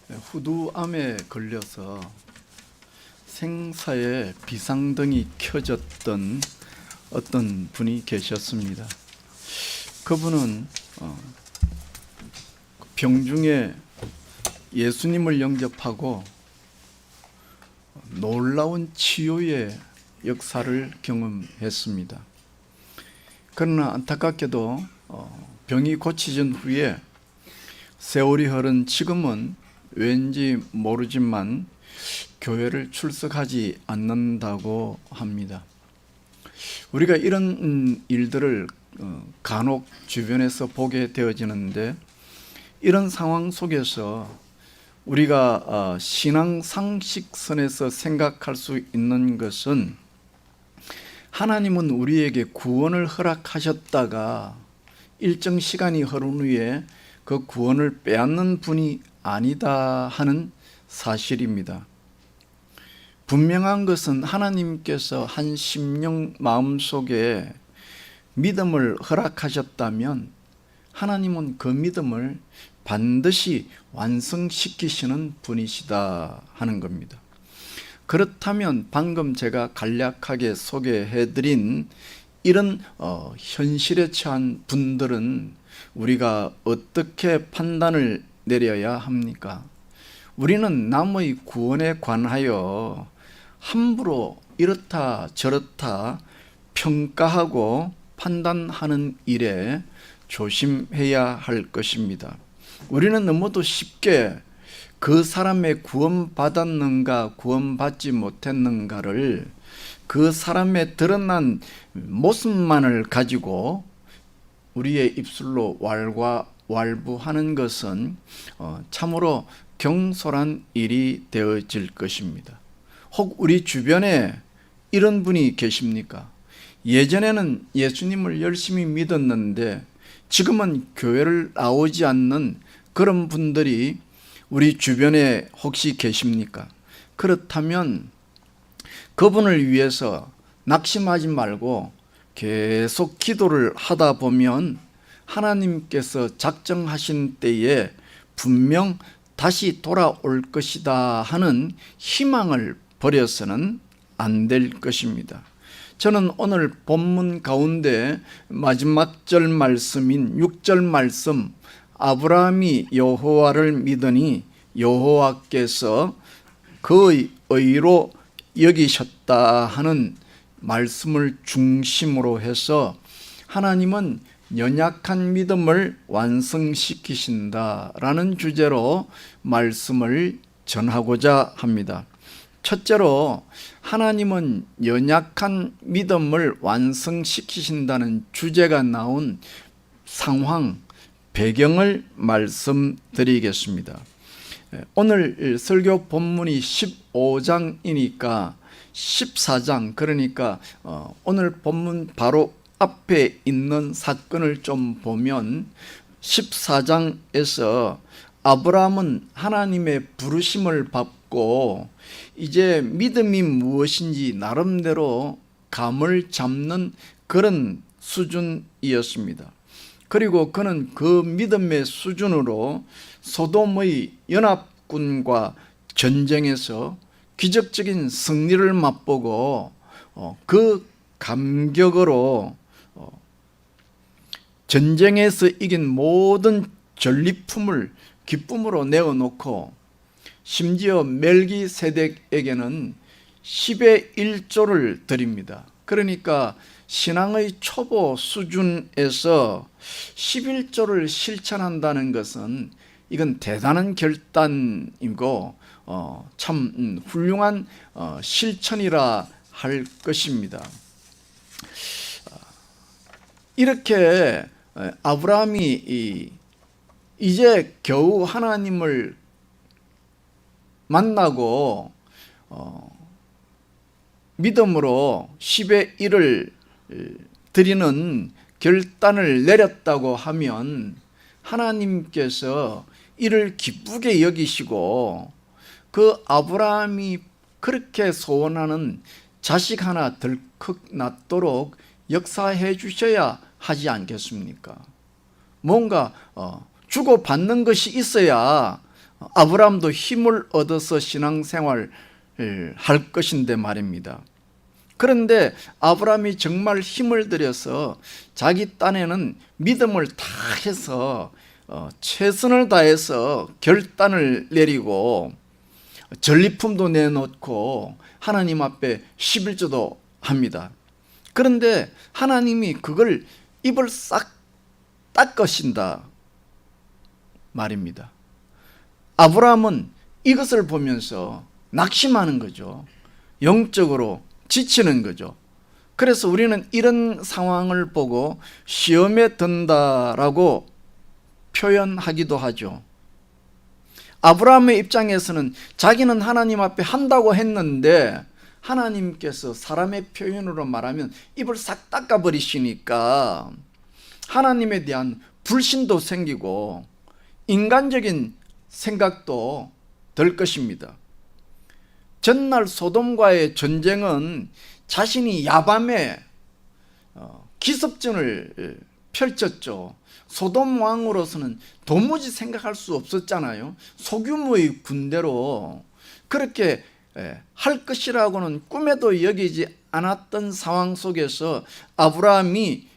후두암에 걸려서 생사의 비상등이 켜졌던 어떤 분이 계셨습니다. 그분은 병중에 예수님을 영접하고 놀라운 치유의 역사를 경험했습니다. 그러나 안타깝게도 병이 고쳐진 후에 세월이 흐른 지금은 왠지 모르지만 교회를 출석하지 않는다고 합니다. 우리가 이런 일들을 간혹 주변에서 보게 되어지는데, 이런 상황 속에서 우리가 신앙 상식선에서 생각할 수 있는 것은, 하나님은 우리에게 구원을 허락하셨다가 일정 시간이 흐른 후에 그 구원을 빼앗는 분이 아니다 하는 사실입니다. 분명한 것은 하나님께서 한 심령 마음속에 믿음을 허락하셨다면 하나님은 그 믿음을 반드시 완성시키시는 분이시다 하는 겁니다. 그렇다면 방금 제가 간략하게 소개해드린 이런 현실에 처한 분들은 우리가 어떻게 판단을 내려야 합니까? 우리는 남의 구원에 관하여 함부로 이렇다 저렇다 평가하고 판단하는 일에 조심해야 할 것입니다. 우리는 너무도 쉽게 그 사람의 구원받았는가 구원받지 못했는가를 그 사람의 드러난 모습만을 가지고 우리의 입술로 왈가왈부하는 것은 참으로 경솔한 일이 되어질 것입니다. 혹 우리 주변에 이런 분이 계십니까? 예전에는 예수님을 열심히 믿었는데 지금은 교회를 나오지 않는 그런 분들이 우리 주변에 혹시 계십니까? 그렇다면 그분을 위해서 낙심하지 말고 계속 기도를 하다 보면 하나님께서 작정하신 때에 분명 다시 돌아올 것이다 하는 희망을 버려서는 안 될 것입니다. 저는 오늘 본문 가운데 마지막 절 말씀인 6절 말씀, 아브라함이 여호와를 믿으니 여호와께서 그의 의로 여기셨다 하는 말씀을 중심으로 해서 하나님은 연약한 믿음을 완성시키신다라는 주제로 말씀을 전하고자 합니다. 첫째로, 하나님은 연약한 믿음을 완성시키신다는 주제가 나온 상황, 배경을 말씀드리겠습니다. 오늘 설교 본문이 15장이니까 14장, 그러니까 오늘 본문 바로 앞에 있는 사건을 좀 보면 14장에서 아브라함은 하나님의 부르심을 받고 이제 믿음이 무엇인지 나름대로 감을 잡는 그런 수준이었습니다. 그리고 그는 그 믿음의 수준으로 소돔의 연합군과 전쟁에서 기적적인 승리를 맛보고 그 감격으로 전쟁에서 이긴 모든 전리품을 기쁨으로 내어놓고 심지어 멜기세덱에게는 10의 1조를 드립니다. 그러니까 신앙의 초보 수준에서 11조를 실천한다는 것은 이건 대단한 결단이고 참 훌륭한 실천이라 할 것입니다. 이렇게 아브라함이 이제 겨우 하나님을 만나고 믿음으로 10의 1을 드리는 결단을 내렸다고 하면 하나님께서 이를 기쁘게 여기시고 그 아브라함이 그렇게 소원하는 자식 하나 덜컥 낳도록 역사해 주셔야 하지 않겠습니까? 뭔가 주고받는 것이 있어야 아브라함도 힘을 얻어서 신앙생활을 할 것인데 말입니다. 그런데 아브라함이 정말 힘을 들여서 자기 딴에는 믿음을 다 해서 최선을 다해서 결단을 내리고 전리품도 내놓고 하나님 앞에 11조도 합니다. 그런데 하나님이 그걸 입을 싹 닦으신다 말입니다. 아브라함은 이것을 보면서 낙심하는 거죠. 영적으로 지치는 거죠. 그래서 우리는 이런 상황을 보고 시험에 든다라고 표현하기도 하죠. 아브라함의 입장에서는 자기는 하나님 앞에 한다고 했는데 하나님께서 사람의 표현으로 말하면 입을 싹 닦아버리시니까 하나님에 대한 불신도 생기고 인간적인 생각도 들 것입니다. 전날 소돔과의 전쟁은 자신이 야밤에 기습전을 펼쳤죠. 소돔 왕으로서는 도무지 생각할 수 없었잖아요. 소규모의 군대로 그렇게 할 것이라고는 꿈에도 여기지 않았던 상황 속에서 아브라함이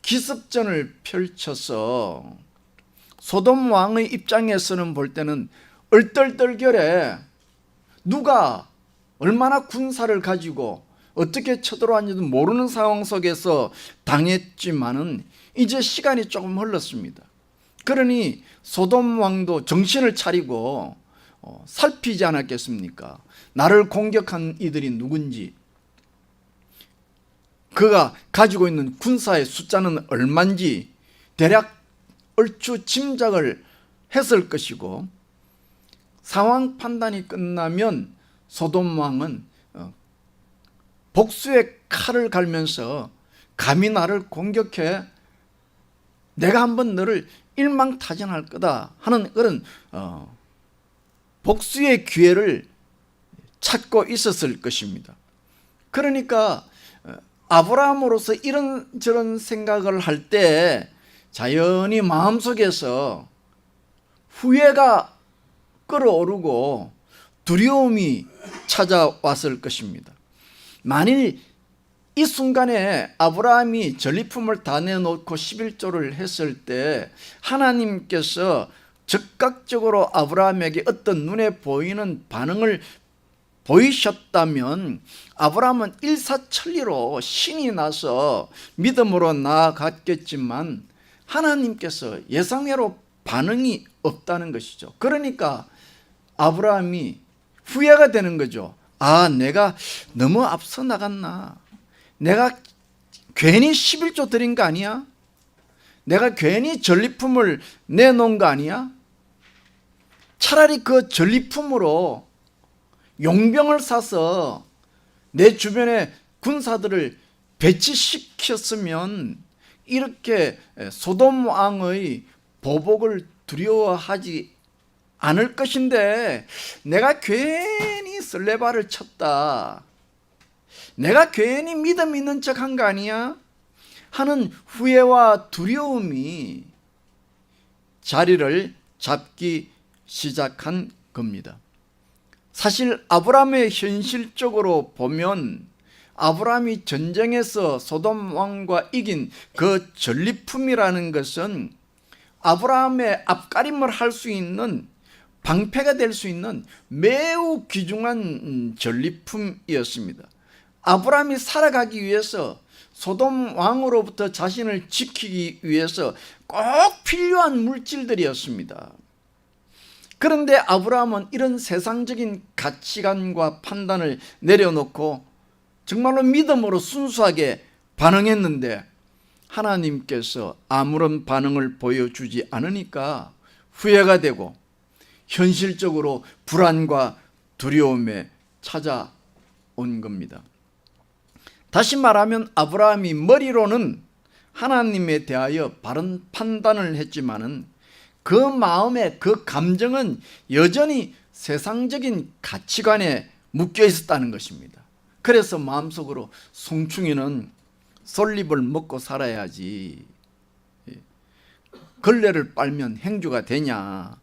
기습전을 펼쳐서 소돔 왕의 입장에서는 볼 때는 얼떨떨결에 누가 얼마나 군사를 가지고 어떻게 쳐들어왔는지도 모르는 상황 속에서 당했지만은 이제 시간이 조금 흘렀습니다. 그러니 소돔 왕도 정신을 차리고 살피지 않았겠습니까? 나를 공격한 이들이 누군지, 그가 가지고 있는 군사의 숫자는 얼마인지 대략 얼추 짐작을 했을 것이고, 상황 판단이 끝나면 소돔 왕은 복수의 칼을 갈면서 감히 나를 공격해 내가 한번 너를 일망타진할 거다 하는 그런 복수의 기회를 찾고 있었을 것입니다. 그러니까 아브라함으로서 이런저런 생각을 할 때 자연히 마음속에서 후회가 끓어오르고 두려움이 찾아왔을 것입니다. 만일 이 순간에 아브라함이 전리품을 다 내놓고 11조를 했을 때 하나님께서 즉각적으로 아브라함에게 어떤 눈에 보이는 반응을 보이셨다면 아브라함은 일사천리로 신이 나서 믿음으로 나아갔겠지만 하나님께서 예상외로 반응이 없다는 것이죠. 그러니까 아브라함이 후회가 되는 거죠. 아, 내가 너무 앞서 나갔나? 내가 괜히 11조 드린 거 아니야? 내가 괜히 전리품을 내놓은 거 아니야? 차라리 그 전리품으로 용병을 사서 내 주변에 군사들을 배치시켰으면 이렇게 소돔 왕의 보복을 두려워하지 않을 것인데 내가 괜히 설레발을 쳤다, 내가 괜히 믿음 있는 척 한 거 아니야? 하는 후회와 두려움이 자리를 잡기 시작한 겁니다. 사실 아브라함의 현실적으로 보면 아브라함이 전쟁에서 소돔 왕과 이긴 그 전리품이라는 것은 아브라함의 앞가림을 할 수 있는, 방패가 될 수 있는 매우 귀중한 전리품이었습니다. 아브라함이 살아가기 위해서, 소돔 왕으로부터 자신을 지키기 위해서 꼭 필요한 물질들이었습니다. 그런데 아브라함은 이런 세상적인 가치관과 판단을 내려놓고 정말로 믿음으로 순수하게 반응했는데 하나님께서 아무런 반응을 보여주지 않으니까 후회가 되고 현실적으로 불안과 두려움에 찾아온 겁니다. 다시 말하면 아브라함이 머리로는 하나님에 대하여 바른 판단을 했지만은 그 마음에 그 감정은 여전히 세상적인 가치관에 묶여 있었다는 것입니다. 그래서 마음속으로 송충이는 솔잎을 먹고 살아야지, 걸레를 빨면 행주가 되냐,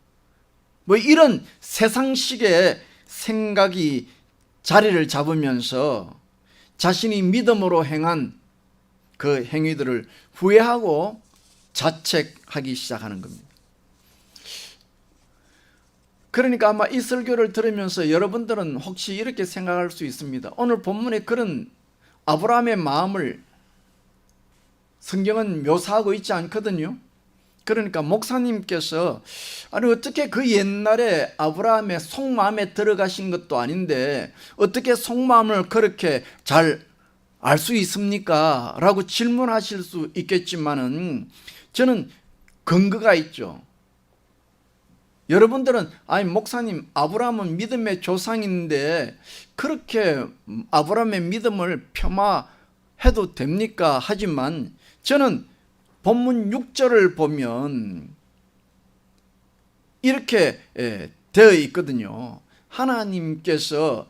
뭐 이런 세상식의 생각이 자리를 잡으면서 자신이 믿음으로 행한 그 행위들을 후회하고 자책하기 시작하는 겁니다. 그러니까 아마 이 설교를 들으면서 여러분들은 혹시 이렇게 생각할 수 있습니다. 오늘 본문에 그런 아브라함의 마음을 성경은 묘사하고 있지 않거든요. 그러니까 목사님께서 아니 어떻게 그 옛날에 아브라함의 속마음에 들어가신 것도 아닌데 어떻게 속마음을 그렇게 잘 알 수 있습니까? 라고 질문하실 수 있겠지만은 저는 근거가 있죠. 여러분들은 아니 목사님 아브라함은 믿음의 조상인데 그렇게 아브라함의 믿음을 폄하해도 됩니까? 하지만 저는 본문 6절을 보면 이렇게 되어 있거든요. 하나님께서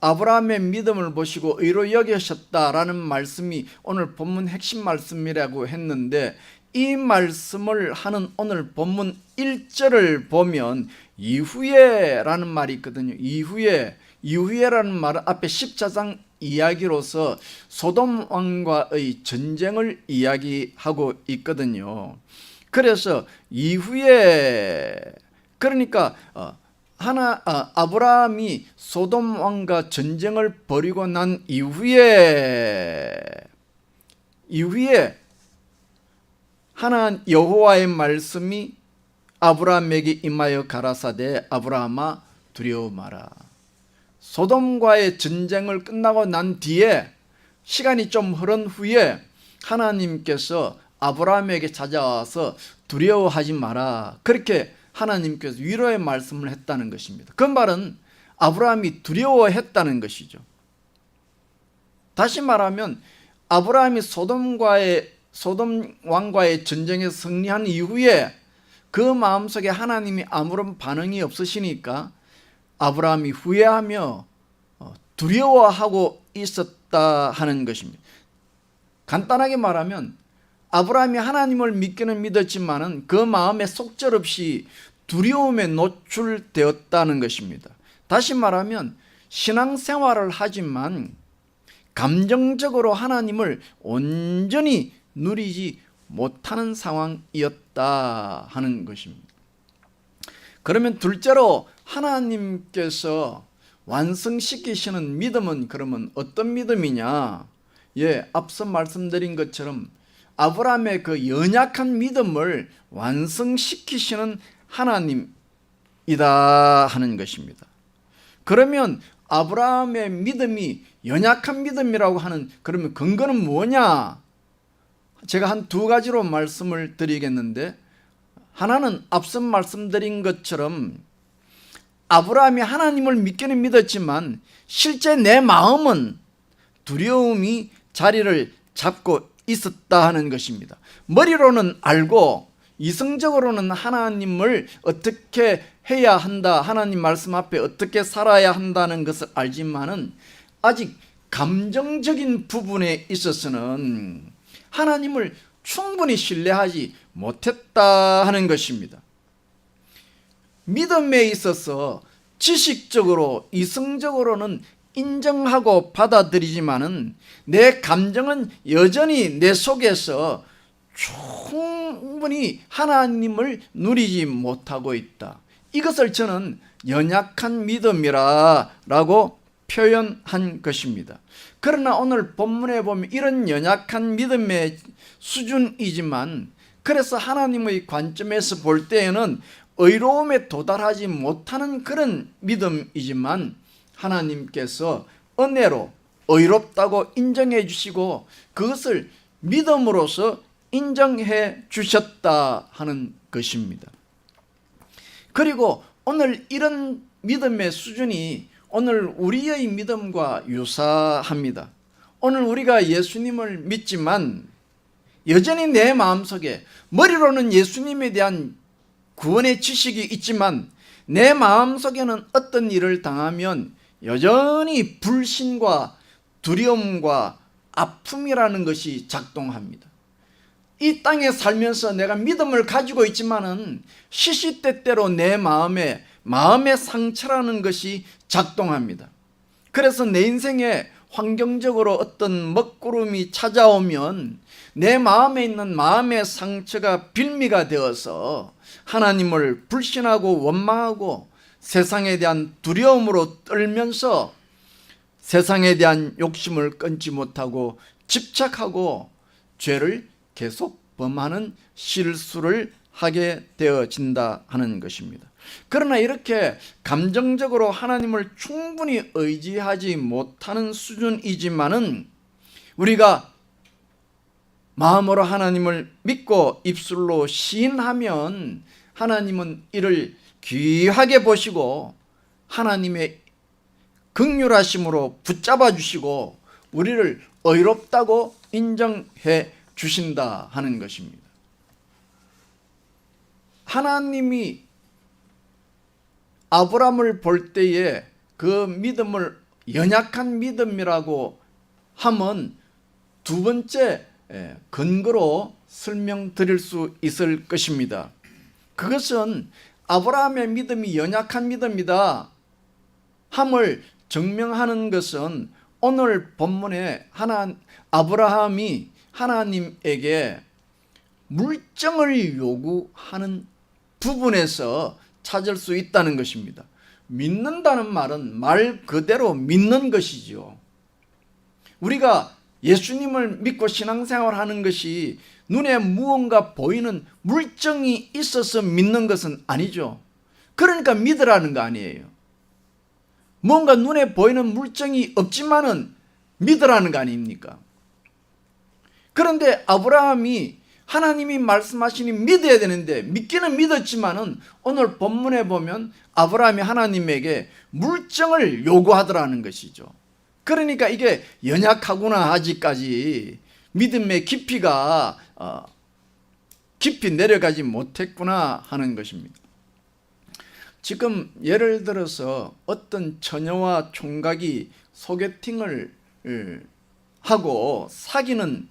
아브라함의 믿음을 보시고 의로 여기셨다라는 말씀이 오늘 본문 핵심 말씀이라고 했는데 이 말씀을 하는 오늘 본문 1절을 보면 이후에 라는 말이 있거든요. 이후에라는 말은 앞에 14장 이야기로서 소돔 왕과의 전쟁을 이야기하고 있거든요. 그래서 이후에 그러니까 아브라함이 소돔 왕과 전쟁을 벌이고 난 이후에 하나님 여호와의 말씀이 아브라함에게 임하여 가라사대 아브라함아 두려워 마라. 소돔과의 전쟁을 끝나고 난 뒤에 시간이 좀 흐른 후에 하나님께서 아브라함에게 찾아와서 두려워하지 마라. 그렇게 하나님께서 위로의 말씀을 했다는 것입니다. 그 말은 아브라함이 두려워했다는 것이죠. 다시 말하면 아브라함이 소돔 왕과의 전쟁에서 승리한 이후에 그 마음속에 하나님이 아무런 반응이 없으시니까 아브라함이 후회하며 두려워하고 있었다 하는 것입니다. 간단하게 말하면 아브라함이 하나님을 믿기는 믿었지만은 그 마음에 속절없이 두려움에 노출되었다는 것입니다. 다시 말하면 신앙생활을 하지만 감정적으로 하나님을 온전히 누리지 못하는 상황이었다 하는 것입니다. 그러면 둘째로 하나님께서 완성시키시는 믿음은 그러면 어떤 믿음이냐? 앞서 말씀드린 것처럼 아브라함의 그 연약한 믿음을 완성시키시는 하나님이다 하는 것입니다. 그러면 아브라함의 믿음이 연약한 믿음이라고 하는 그러면 근거는 뭐냐? 제가 한 두 가지로 말씀을 드리겠는데 하나는 앞서 말씀드린 것처럼 아브라함이 하나님을 믿기는 믿었지만 실제 내 마음은 두려움이 자리를 잡고 있었다 하는 것입니다. 머리로는 알고 이성적으로는 하나님을 어떻게 해야 한다, 하나님 말씀 앞에 어떻게 살아야 한다는 것을 알지만은 아직 감정적인 부분에 있어서는 하나님을 충분히 신뢰하지 못했다 하는 것입니다. 믿음에 있어서 지식적으로 이성적으로는 인정하고 받아들이지만은 내 감정은 여전히 내 속에서 충분히 하나님을 누리지 못하고 있다. 이것을 저는 연약한 믿음이라고 표현한 것입니다. 그러나 오늘 본문에 보면 이런 연약한 믿음의 수준이지만 그래서 하나님의 관점에서 볼 때에는 의로움에 도달하지 못하는 그런 믿음이지만 하나님께서 은혜로 의롭다고 인정해 주시고 그것을 믿음으로써 인정해 주셨다 하는 것입니다. 그리고 오늘 이런 믿음의 수준이 오늘 우리의 믿음과 유사합니다. 오늘 우리가 예수님을 믿지만 여전히 내 마음속에 머리로는 예수님에 대한 구원의 지식이 있지만 내 마음속에는 어떤 일을 당하면 여전히 불신과 두려움과 아픔이라는 것이 작동합니다. 이 땅에 살면서 내가 믿음을 가지고 있지만은 시시때때로 내 마음의 상처라는 것이 작동합니다. 그래서 내 인생에 환경적으로 어떤 먹구름이 찾아오면 내 마음에 있는 마음의 상처가 빌미가 되어서 하나님을 불신하고 원망하고 세상에 대한 두려움으로 떨면서 세상에 대한 욕심을 끊지 못하고 집착하고 죄를 계속 범하는 실수를 하게 되어진다 하는 것입니다. 그러나 이렇게 감정적으로 하나님을 충분히 의지하지 못하는 수준이지만은 우리가 마음으로 하나님을 믿고 입술로 시인하면 하나님은 이를 귀하게 보시고 하나님의 긍휼하심으로 붙잡아 주시고 우리를 의롭다고 인정해 주신다 하는 것입니다. 하나님이 아브라함을 볼 때에 그 믿음을 연약한 믿음이라고 하면 두 번째 근거로 설명드릴 수 있을 것입니다. 그것은 아브라함의 믿음이 연약한 믿음이다 함을 증명하는 것은 오늘 본문에 아브라함이 하나님에게 물증을 요구하는 부분에서 찾을 수 있다는 것입니다. 믿는다는 말은 말 그대로 믿는 것이죠. 우리가 예수님을 믿고 신앙생활을 하는 것이 눈에 무언가 보이는 물증이 있어서 믿는 것은 아니죠. 그러니까 믿으라는 거 아니에요. 뭔가 눈에 보이는 물증이 없지만은 믿으라는 거 아닙니까? 그런데 아브라함이 하나님이 말씀하시니 믿어야 되는데 믿기는 믿었지만은 오늘 본문에 보면 아브라함이 하나님에게 물증을 요구하더라는 것이죠. 그러니까 이게 연약하구나, 아직까지 믿음의 깊이가 깊이 내려가지 못했구나 하는 것입니다. 지금 예를 들어서 어떤 처녀와 총각이 소개팅을 하고 사귀는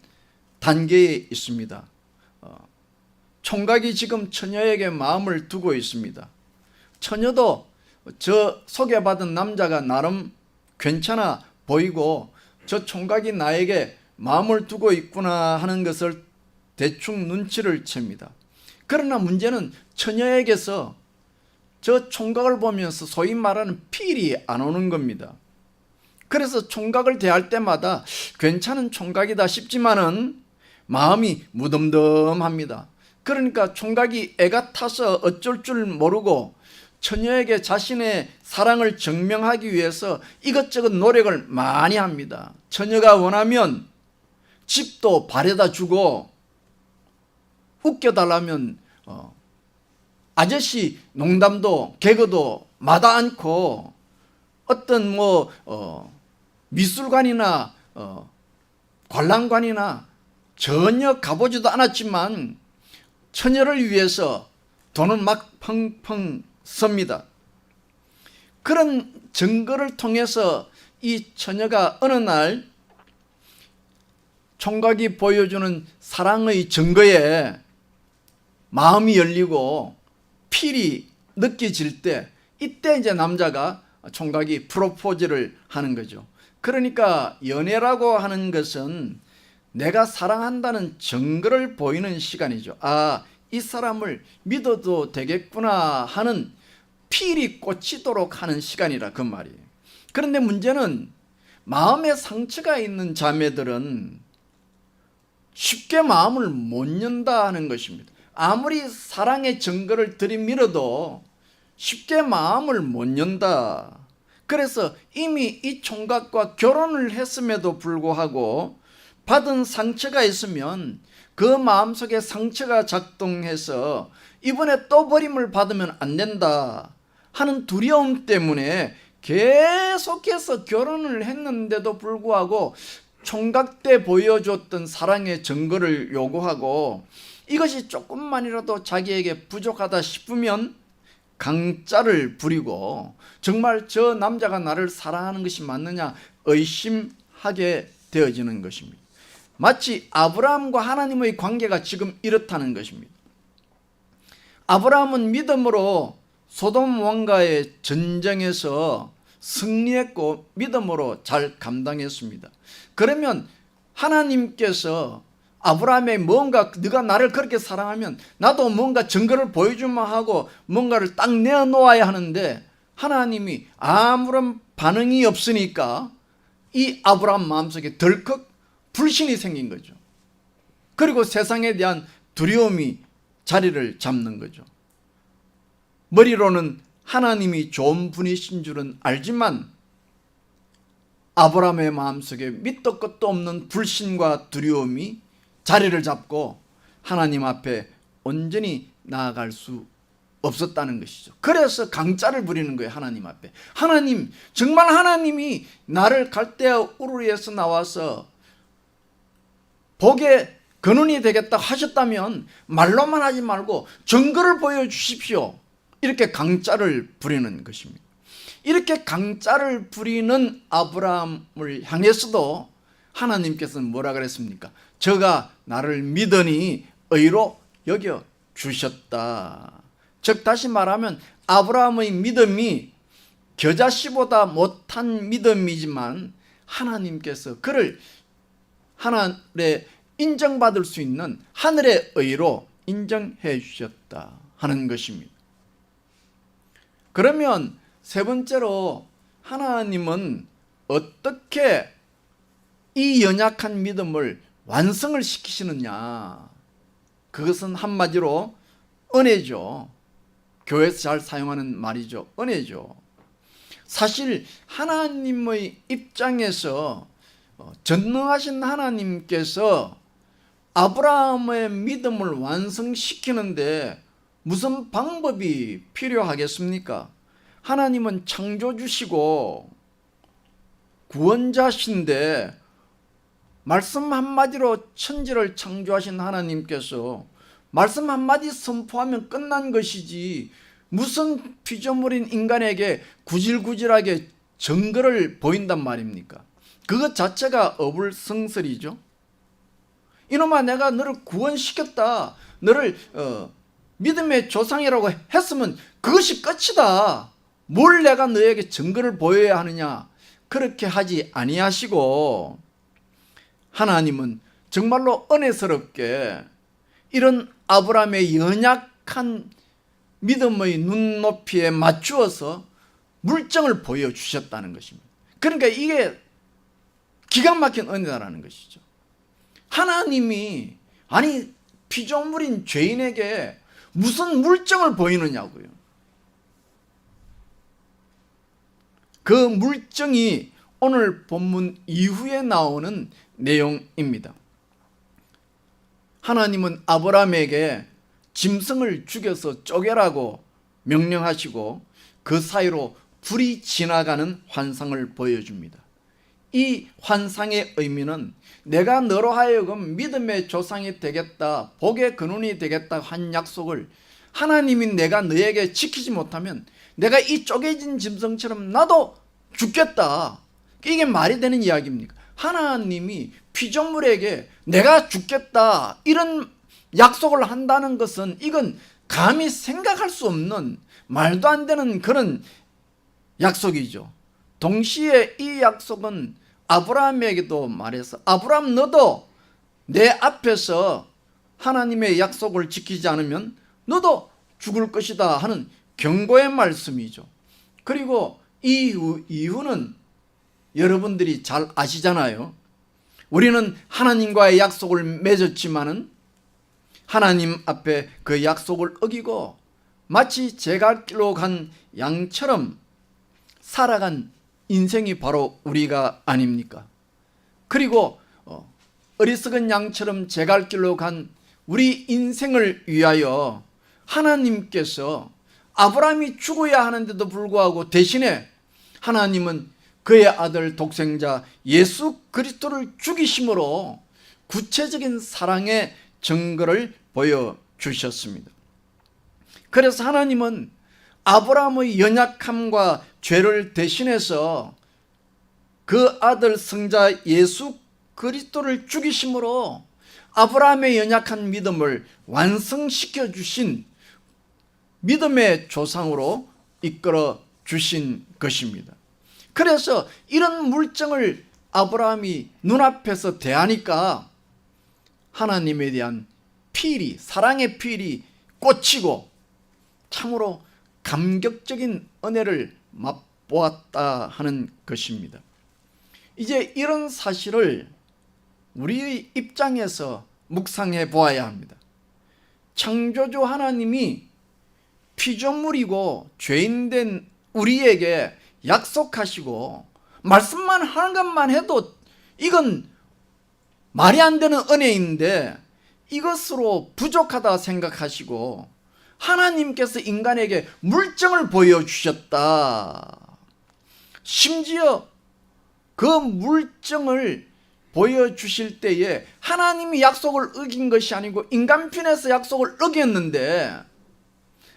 단계에 있습니다. 총각이 지금 처녀에게 마음을 두고 있습니다. 처녀도 저 소개받은 남자가 나름 괜찮아 보이고 저 총각이 나에게 마음을 두고 있구나 하는 것을 대충 눈치를 챕니다. 그러나 문제는 처녀에게서 저 총각을 보면서 소위 말하는 필이 안 오는 겁니다. 그래서 총각을 대할 때마다 괜찮은 총각이다 싶지만은 마음이 무덤덤합니다. 그러니까 총각이 애가 타서 어쩔 줄 모르고 처녀에게 자신의 사랑을 증명하기 위해서 이것저것 노력을 많이 합니다. 처녀가 원하면 집도 바래다 주고 웃겨달라면 아저씨 농담도 개그도 마다 않고 어떤 미술관이나 관람관이나 전혀 가보지도 않았지만 처녀를 위해서 돈을 막 펑펑 씁니다. 그런 증거를 통해서 이 처녀가 어느 날 총각이 보여주는 사랑의 증거에 마음이 열리고 필이 느껴질 때, 이때 이제 남자가 총각이 프로포즈를 하는 거죠. 그러니까 연애라고 하는 것은 내가 사랑한다는 증거를 보이는 시간이죠. 아, 이 사람을 믿어도 되겠구나 하는 필이 꽂히도록 하는 시간이라 그 말이에요. 그런데 문제는 마음에 상처가 있는 자매들은 쉽게 마음을 못 연다 하는 것입니다. 아무리 사랑의 증거를 들이밀어도 쉽게 마음을 못 연다. 그래서 이미 이 총각과 결혼을 했음에도 불구하고 받은 상처가 있으면 그 마음속에 상처가 작동해서 이번에 또 버림을 받으면 안 된다 하는 두려움 때문에 계속해서 결혼을 했는데도 불구하고 총각 때 보여줬던 사랑의 증거를 요구하고 이것이 조금만이라도 자기에게 부족하다 싶으면 강짜를 부리고 정말 저 남자가 나를 사랑하는 것이 맞느냐 의심하게 되어지는 것입니다. 마치 아브라함과 하나님의 관계가 지금 이렇다는 것입니다. 아브라함은 믿음으로 소돔 왕과의 전쟁에서 승리했고 믿음으로 잘 감당했습니다. 그러면 하나님께서 아브라함의 뭔가 네가 나를 그렇게 사랑하면 나도 뭔가 증거를 보여주면 하고 뭔가를 딱 내어놓아야 하는데 하나님이 아무런 반응이 없으니까 이 아브라함 마음속에 덜컥 불신이 생긴 거죠. 그리고 세상에 대한 두려움이 자리를 잡는 거죠. 머리로는 하나님이 좋은 분이신 줄은 알지만 아브라함의 마음속에 밑도 끝도 없는 불신과 두려움이 자리를 잡고 하나님 앞에 온전히 나아갈 수 없었다는 것이죠. 그래서 강짜를 부리는 거예요. 하나님 앞에. 하나님, 정말 하나님이 나를 갈대아 우르에서 나와서 복의 근원이 되겠다 하셨다면 말로만 하지 말고 증거를 보여주십시오. 이렇게 강짜를 부리는 것입니다. 이렇게 강짜를 부리는 아브라함을 향해서도 하나님께서는 뭐라 그랬습니까? 저가 나를 믿으니 의로 여겨 주셨다. 즉 다시 말하면 아브라함의 믿음이 겨자씨보다 못한 믿음이지만 하나님께서 그를 하늘에 인정받을 수 있는 하늘의 의로 인정해 주셨다 하는 것입니다. 그러면 세 번째로 하나님은 어떻게 이 연약한 믿음을 완성을 시키시느냐? 그것은 한마디로 은혜죠. 교회에서 잘 사용하는 말이죠. 은혜죠. 사실 하나님의 입장에서 전능하신 하나님께서 아브라함의 믿음을 완성시키는데 무슨 방법이 필요하겠습니까? 하나님은 창조주시고 구원자신데 말씀 한마디로 천지를 창조하신 하나님께서 말씀 한마디 선포하면 끝난 것이지 무슨 피조물인 인간에게 구질구질하게 증거를 보인단 말입니까? 그것 자체가 어불성설이죠. 이놈아, 내가 너를 구원시켰다, 너를 믿음의 조상이라고 했으면 그것이 끝이다. 뭘 내가 너에게 증거를 보여야 하느냐? 그렇게 하지 아니하시고 하나님은 정말로 은혜스럽게 이런 아브라함의 연약한 믿음의 눈높이에 맞추어서 물증을 보여주셨다는 것입니다. 그러니까 이게 기가 막힌 은혜다라는 것이죠. 하나님이 아니 피조물인 죄인에게 무슨 물증을 보이느냐고요. 그 물증이 오늘 본문 이후에 나오는 내용입니다. 하나님은 아브라함에게 짐승을 죽여서 쪼개라고 명령하시고 그 사이로 불이 지나가는 환상을 보여줍니다. 이 환상의 의미는 내가 너로 하여금 믿음의 조상이 되겠다, 복의 근원이 되겠다 한 약속을 하나님이 내가 너에게 지키지 못하면 내가 이 쪼개진 짐승처럼 나도 죽겠다. 이게 말이 되는 이야기입니까? 하나님이 피조물에게 내가 죽겠다 이런 약속을 한다는 것은 이건 감히 생각할 수 없는 말도 안 되는 그런 약속이죠. 동시에 이 약속은 아브라함에게도 말해서 아브라함 너도 내 앞에서 하나님의 약속을 지키지 않으면 너도 죽을 것이다 하는 경고의 말씀이죠. 그리고 이유는 여러분들이 잘 아시잖아요. 우리는 하나님과의 약속을 맺었지만은 하나님 앞에 그 약속을 어기고 마치 제갈길로 간 양처럼 살아간 인생이 바로 우리가 아닙니까? 그리고 어리석은 양처럼 제갈길로 간 우리 인생을 위하여 하나님께서 아브라함이 죽어야 하는데도 불구하고 대신에 하나님은 그의 아들 독생자 예수 그리스도를 죽이심으로 구체적인 사랑의 증거를 보여주셨습니다. 그래서 하나님은 아브라함의 연약함과 죄를 대신해서 그 아들 성자 예수 그리스도를 죽이심으로 아브라함의 연약한 믿음을 완성시켜 주신 믿음의 조상으로 이끌어 주신 것입니다. 그래서 이런 물증을 아브라함이 눈앞에서 대하니까 하나님에 대한 필이, 사랑의 필이 꽂히고 참으로 감격적인 은혜를 맛보았다 하는 것입니다. 이제 이런 사실을 우리의 입장에서 묵상해 보아야 합니다. 창조주 하나님이 피조물이고 죄인된 우리에게 약속하시고 말씀만 하는 것만 해도 이건 말이 안 되는 은혜인데 이것으로 부족하다 생각하시고 하나님께서 인간에게 물증을 보여주셨다. 심지어 그 물증을 보여주실 때에 하나님이 약속을 어긴 것이 아니고 인간 편에서 약속을 어겼는데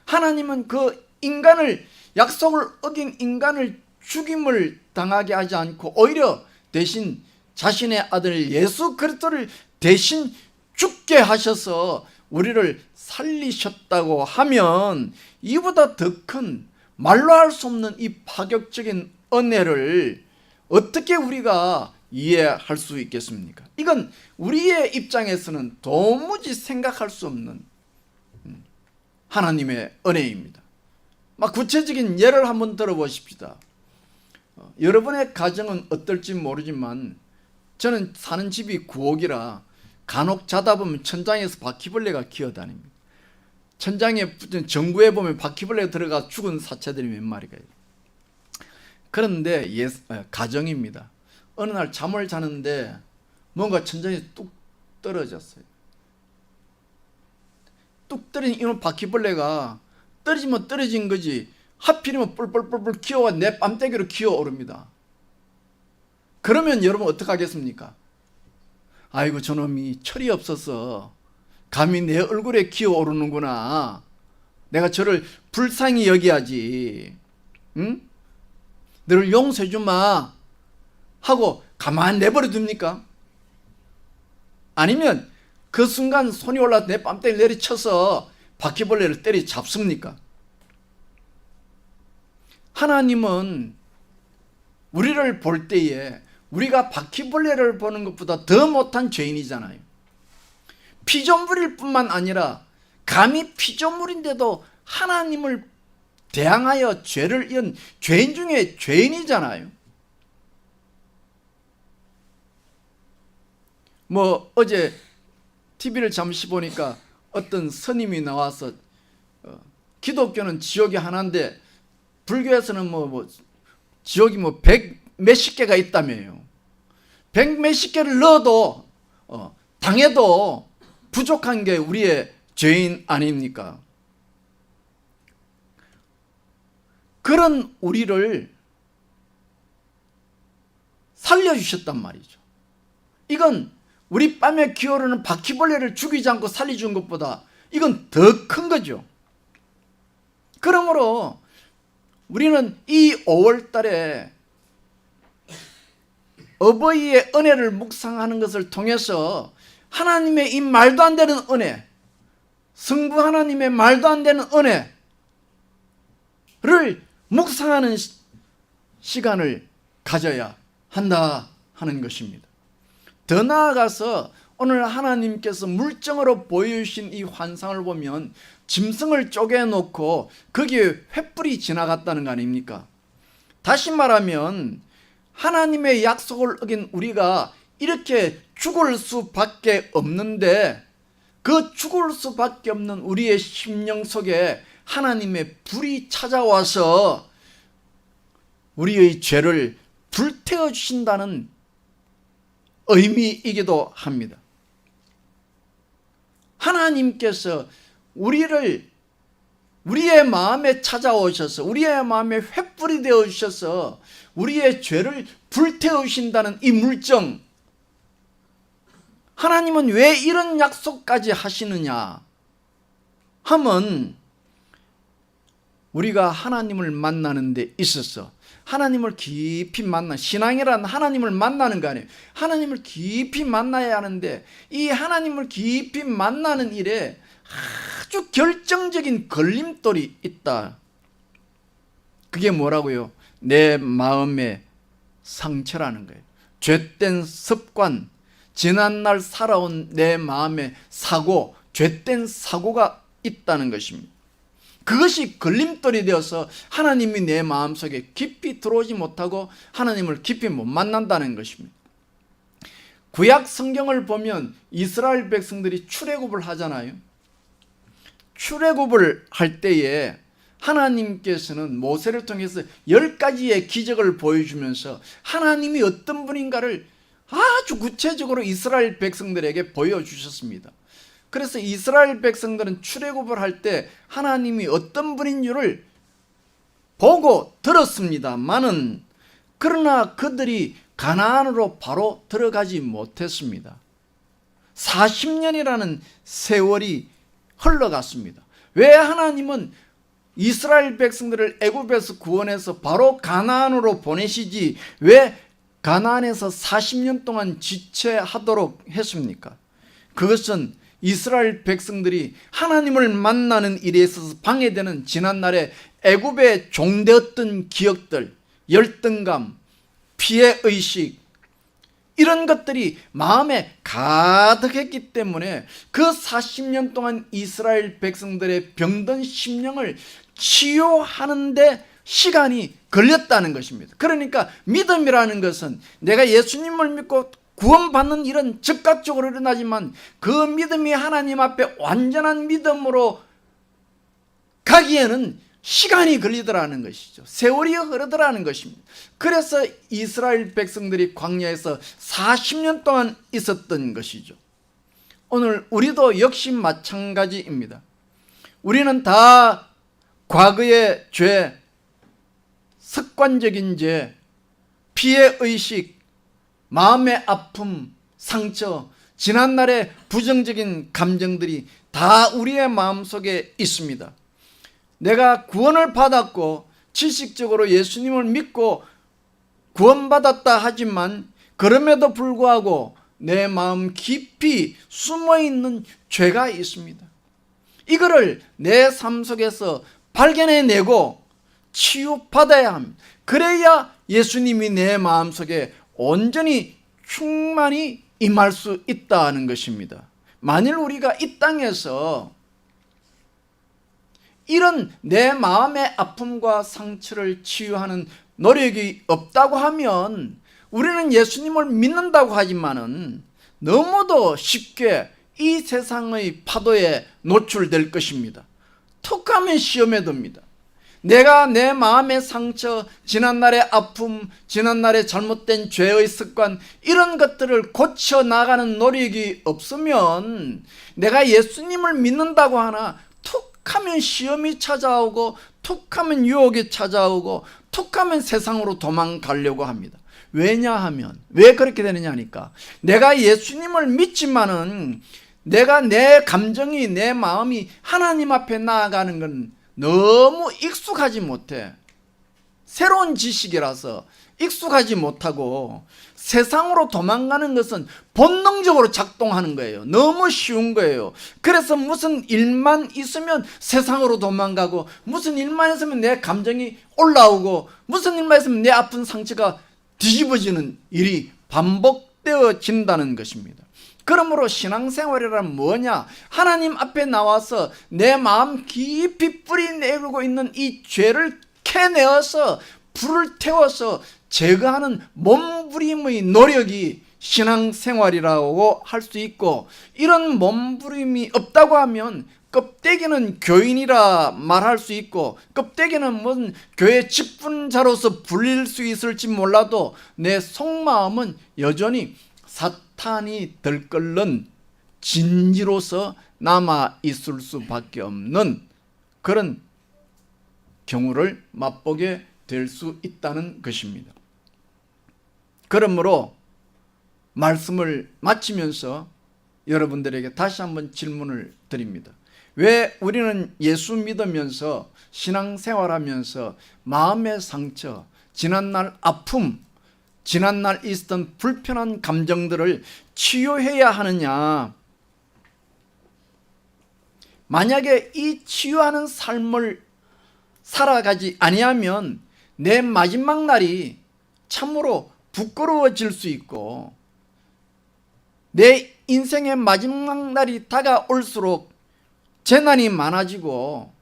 하나님은 그 인간을, 약속을 어긴 인간을 죽임을 당하게 하지 않고 오히려 대신 자신의 아들 예수 그리스도를 대신 죽게 하셔서 우리를 살리셨다고 하면 이보다 더 큰 말로 할 수 없는 이 파격적인 은혜를 어떻게 우리가 이해할 수 있겠습니까? 이건 우리의 입장에서는 도무지 생각할 수 없는 하나님의 은혜입니다. 구체적인 예를 한번 들어보십시다. 여러분의 가정은 어떨지 모르지만 저는 사는 집이 구옥이라 간혹 자다 보면 천장에서 바퀴벌레가 기어다닙니다. 천장에 붙은 전구에 보면 바퀴벌레가 들어가 죽은 사체들이 몇 마리가 있어요. 그런데 가정입니다. 어느 날 잠을 자는데 뭔가 천장에 뚝 떨어졌어요. 뚝 떨어진 이런 바퀴벌레가 떨어지면 떨어진 거지 하필이면 뿔뿔뿔뿔 기어와 내 뺨때기로 기어오릅니다. 그러면 여러분 어떡하겠습니까? 아이고 저놈이 철이 없어서 감히 내 얼굴에 기어오르는구나. 내가 저를 불쌍히 여겨야지. 응? 너를 용서해 주마 하고 가만히 내버려 둡니까? 아니면 그 순간 손이 올라서 내 뺨때기를 내리쳐서 바퀴벌레를 때려 잡습니까? 하나님은 우리를 볼 때에 우리가 바퀴벌레를 보는 것보다 더 못한 죄인이잖아요. 피조물일 뿐만 아니라 감히 피조물인데도 하나님을 대항하여 죄를 이은 죄인 중에 죄인이잖아요. 어제 TV를 잠시 보니까 어떤 스님이 나와서 기독교는 지옥이 하나인데 불교에서는 지옥이 100 몇십 개가 있다며요. 100 몇십 개를 넣어도 당해도 부족한 게 우리의 죄인 아닙니까? 그런 우리를 살려주셨단 말이죠. 이건 우리 뺨에 기어오르는 바퀴벌레를 죽이지 않고 살려준 것보다 이건 더 큰 거죠. 그러므로 우리는 이 5월 달에 어버이의 은혜를 묵상하는 것을 통해서 하나님의 이 말도 안 되는 은혜, 성부 하나님의 말도 안 되는 은혜를 묵상하는 시간을 가져야 한다 하는 것입니다. 더 나아가서 오늘 하나님께서 물정으로 보여주신 이 환상을 보면 짐승을 쪼개놓고 거기에 횃불이 지나갔다는 거 아닙니까? 다시 말하면 하나님의 약속을 어긴 우리가 이렇게 죽을 수밖에 없는데 그 죽을 수밖에 없는 우리의 심령 속에 하나님의 불이 찾아와서 우리의 죄를 불태워 주신다는 의미이기도 합니다. 하나님께서 우리의 마음에 찾아오셔서 우리의 마음에 횃불이 되어 주셔서 우리의 죄를 불태우신다는 이 물정, 하나님은 왜 이런 약속까지 하시느냐 하면 우리가 하나님을 만나는 데 있어서 하나님을 깊이 신앙이란 하나님을 만나는 거 아니에요. 하나님을 깊이 만나야 하는데 이 하나님을 깊이 만나는 일에 아주 결정적인 걸림돌이 있다. 그게 뭐라고요? 내 마음의 상처라는 거예요. 죄된 습관, 지난날 살아온 내 마음의 사고, 죄된 사고가 있다는 것입니다. 그것이 걸림돌이 되어서 하나님이 내 마음속에 깊이 들어오지 못하고 하나님을 깊이 못 만난다는 것입니다. 구약 성경을 보면 이스라엘 백성들이 출애굽을 하잖아요. 출애굽을 할 때에 하나님께서는 모세를 통해서 10가지의 기적을 보여주면서 하나님이 어떤 분인가를 아주 구체적으로 이스라엘 백성들에게 보여주셨습니다. 그래서 이스라엘 백성들은 출애굽을 할 때 하나님이 어떤 분인 줄을 보고 들었습니다만은 그러나 그들이 가나안으로 바로 들어가지 못했습니다. 40년이라는 세월이 흘러갔습니다. 왜 하나님은 이스라엘 백성들을 애굽에서 구원해서 바로 가나안으로 보내시지 왜 가나안에서 40년 동안 지체하도록 했습니까? 그것은 이스라엘 백성들이 하나님을 만나는 일에 있어서 방해되는 지난날에 애굽에 종되었던 기억들, 열등감, 피해의식 이런 것들이 마음에 가득했기 때문에 그 40년 동안 이스라엘 백성들의 병든 심령을 치유하는데 시간이 걸렸다는 것입니다. 그러니까 믿음이라는 것은 내가 예수님을 믿고 구원받는 일은 즉각적으로 일어나지만 그 믿음이 하나님 앞에 완전한 믿음으로 가기에는 시간이 걸리더라는 것이죠. 세월이 흐르더라는 것입니다. 그래서 이스라엘 백성들이 광야에서 40년 동안 있었던 것이죠. 오늘 우리도 역시 마찬가지입니다. 우리는 다 과거의 죄, 습관적인 죄, 피해의식, 마음의 아픔, 상처, 지난날의 부정적인 감정들이 다 우리의 마음속에 있습니다. 내가 구원을 받았고 지식적으로 예수님을 믿고 구원받았다 하지만 그럼에도 불구하고 내 마음 깊이 숨어있는 죄가 있습니다. 이거를 내 삶 속에서 발견해내고 치유받아야 합니다. 그래야 예수님이 내 마음속에 온전히 충만히 임할 수 있다는 것입니다. 만일 우리가 이 땅에서 이런 내 마음의 아픔과 상처를 치유하는 노력이 없다고 하면 우리는 예수님을 믿는다고 하지만은 너무도 쉽게 이 세상의 파도에 노출될 것입니다. 툭 하면 시험에 듭니다. 내가 내 마음의 상처, 지난날의 아픔, 지난날의 잘못된 죄의 습관 이런 것들을 고쳐나가는 노력이 없으면 내가 예수님을 믿는다고 하나 툭 하면 시험이 찾아오고 툭 하면 유혹이 찾아오고 툭 하면 세상으로 도망가려고 합니다. 왜냐하면 왜 그렇게 되느냐 하니까 내가 예수님을 믿지만은 내가 내 감정이 내 마음이 하나님 앞에 나아가는 건 너무 익숙하지 못해. 새로운 지식이라서 익숙하지 못하고 세상으로 도망가는 것은 본능적으로 작동하는 거예요. 너무 쉬운 거예요. 그래서 무슨 일만 있으면 세상으로 도망가고 무슨 일만 있으면 내 감정이 올라오고 무슨 일만 있으면 내 아픈 상처가 뒤집어지는 일이 반복되어진다는 것입니다. 그러므로 신앙생활이란 뭐냐? 하나님 앞에 나와서 내 마음 깊이 뿌리내리고 있는 이 죄를 캐내어서 불을 태워서 제거하는 몸부림의 노력이 신앙생활이라고 할 수 있고 이런 몸부림이 없다고 하면 껍데기는 교인이라 말할 수 있고 껍데기는 무슨 교회 직분자로서 불릴 수 있을지 몰라도 내 속마음은 여전히 사탄이 들끓는 진지로서 남아 있을 수밖에 없는 그런 경우를 맛보게 될 수 있다는 것입니다. 그러므로 말씀을 마치면서 여러분들에게 다시 한번 질문을 드립니다. 왜 우리는 예수 믿으면서 신앙생활하면서 마음의 상처, 지난날 아픔, 지난날 있었던 불편한 감정들을 치유해야 하느냐? 만약에 이 치유하는 삶을 살아가지 아니하면 내 마지막 날이 참으로 부끄러워질 수 있고, 내 인생의 마지막 날이 다가올수록 재난이 많아지고,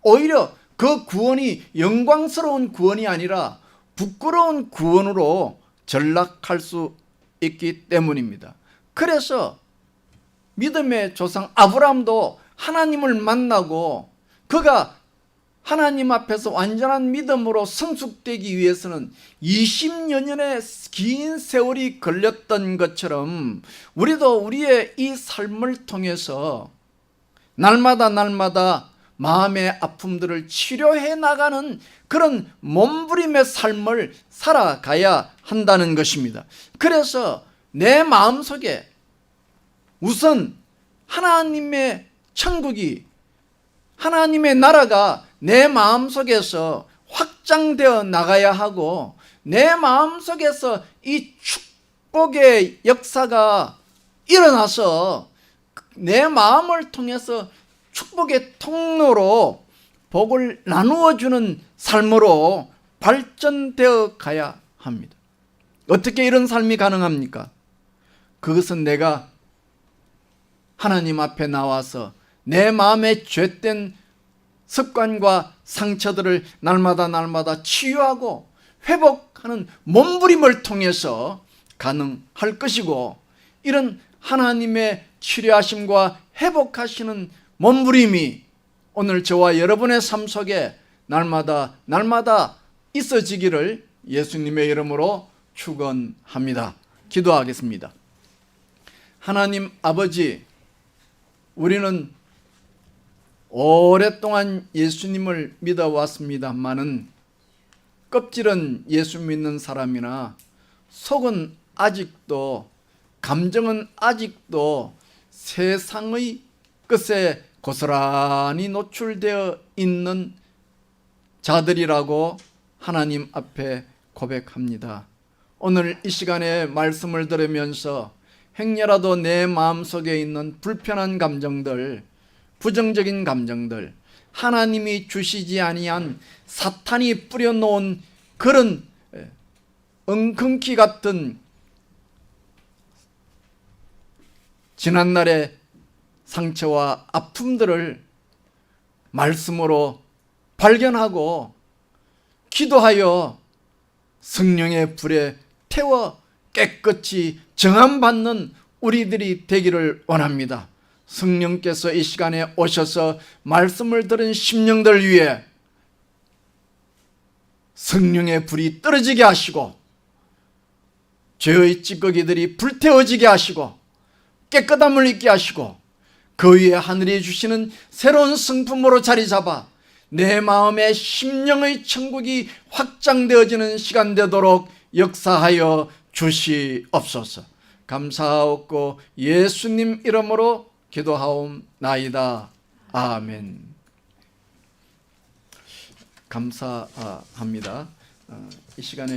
오히려 그 구원이 영광스러운 구원이 아니라 부끄러운 구원으로 전락할 수 있기 때문입니다. 그래서 믿음의 조상 아브라함도 하나님을 만나고 그가 하나님 앞에서 완전한 믿음으로 성숙되기 위해서는 20여 년의 긴 세월이 걸렸던 것처럼 우리도 우리의 이 삶을 통해서 날마다 마음의 아픔들을 치료해 나가는 그런 몸부림의 삶을 살아가야 한다는 것입니다. 그래서 내 마음속에 우선 하나님의 천국이, 하나님의 나라가 내 마음속에서 확장되어 나가야 하고, 내 마음속에서 이 축복의 역사가 일어나서 내 마음을 통해서 축복의 통로로 복을 나누어 주는 삶으로 발전되어 가야 합니다. 어떻게 이런 삶이 가능합니까? 그것은 내가 하나님 앞에 나와서 내 마음에 죄된 습관과 상처들을 날마다 치유하고 회복하는 몸부림을 통해서 가능할 것이고, 이런 하나님의 치료하심과 회복하시는 몸부림이 오늘 저와 여러분의 삶 속에 날마다 있어지기를 예수님의 이름으로 축원합니다. 기도하겠습니다. 하나님 아버지, 우리는 오랫동안 예수님을 믿어왔습니다마는 껍질은 예수 믿는 사람이나 속은 아직도, 감정은 아직도 세상의 끝에 고스란히 노출되어 있는 자들이라고 하나님 앞에 고백합니다. 오늘 이 시간에 말씀을 들으면서 행여라도 내 마음속에 있는 불편한 감정들, 부정적인 감정들, 하나님이 주시지 아니한 사탄이 뿌려놓은 그런 엉겅퀴 같은 지난날의 상처와 아픔들을 말씀으로 발견하고 기도하여 성령의 불에 태워 깨끗이 정함받는 우리들이 되기를 원합니다. 성령께서 이 시간에 오셔서 말씀을 들은 심령들 위에 성령의 불이 떨어지게 하시고, 죄의 찌꺼기들이 불태워지게 하시고, 깨끗함을 있게 하시고, 그 위에 하늘이 주시는 새로운 성품으로 자리 잡아 내 마음의 심령의 천국이 확장되어지는 시간 되도록 역사하여 주시옵소서. 감사하옵고 예수님 이름으로 기도하옵나이다. 아멘. 감사합니다. 이 시간에